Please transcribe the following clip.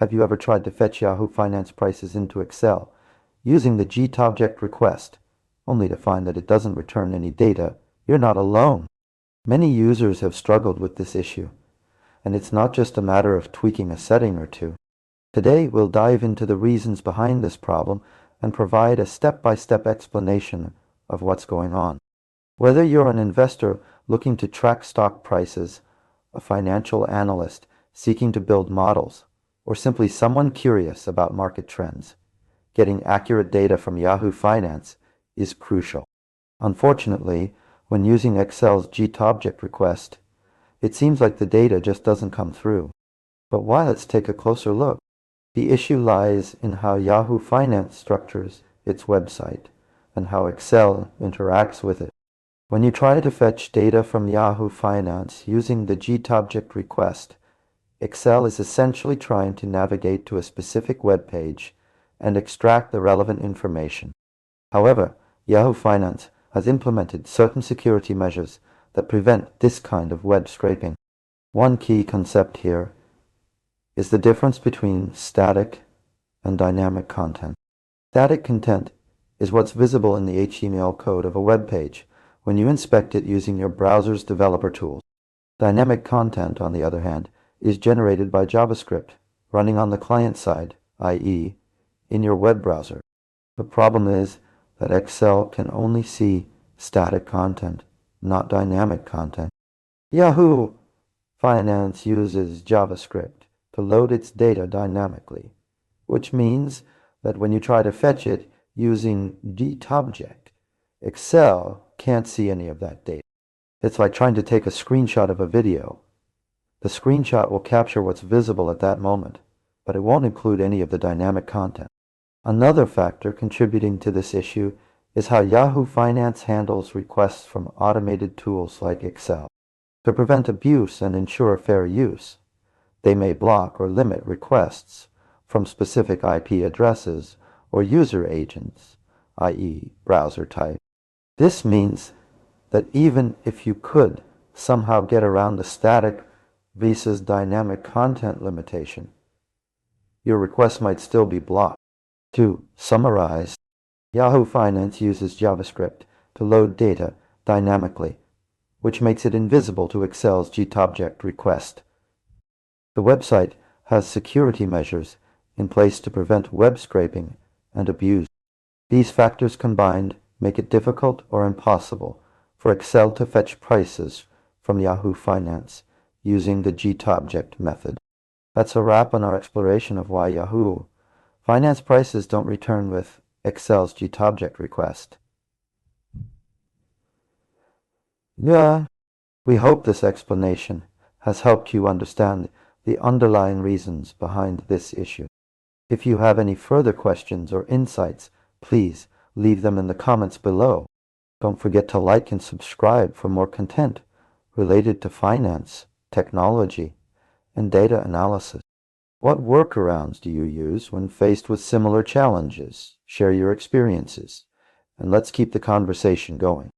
Have you ever tried to fetch Yahoo Finance prices into Excel using the GetObject request, only to find that it doesn't return any data? You're not alone. Many users have struggled with this issue, and it's not just a matter of tweaking a setting or two. Today, we'll dive into the reasons behind this problem and provide a step-by-step explanation of what's going on. Whether you're an investor looking to track stock prices, a financial analyst seeking to build models, or simply someone curious about market trends, getting accurate data from Yahoo Finance is crucial. Unfortunately, when using Excel's GetObject request, it seems like the data just doesn't come through. But why? Let's take a closer look. The issue lies in how Yahoo Finance structures its website and how Excel interacts with it. When you try to fetch data from Yahoo Finance using the GetObject request, Excel is essentially trying to navigate to a specific web page and extract the relevant information. However, Yahoo Finance has implemented certain security measures that prevent this kind of web scraping. One key concept here is the difference between static and dynamic content. Static content is what's visible in the HTML code of a web page when you inspect it using your browser's developer tools. Dynamic content, on the other hand, is generated by JavaScript running on the client side, i.e., in your web browser. The problem is that Excel can only see static content, not dynamic content. Yahoo Finance uses JavaScript to load its data dynamically, which means that when you try to fetch it using GetObject, Excel can't see any of that data. It's like trying to take a screenshot of a video. The screenshot will capture what's visible at that moment, but it won't include any of the dynamic content. Another factor contributing to this issue is how Yahoo Finance handles requests from automated tools like Excel. To prevent abuse and ensure fair use, they may block or limit requests from specific IP addresses or user agents, i.e., browser type. This means that even if you could somehow get around the static versus dynamic content limitation, your request might still be blocked. To summarize, Yahoo Finance uses JavaScript to load data dynamically, which makes it invisible to Excel's GetObject request. The website has security measures in place to prevent web scraping and abuse. These factors combined make it difficult or impossible for Excel to fetch prices from Yahoo Finance using the GetObject method. That's a wrap on our exploration of why Yahoo Finance prices don't return with Excel's GetObject request. Yeah, we hope this explanation has helped you understand the underlying reasons behind this issue. If you have any further questions or insights, please leave them in the comments below. Don't forget to like and subscribe for more content related to finance, technology, and data analysis. What workarounds do you use when faced with similar challenges? Share your experiences, and let's keep the conversation going.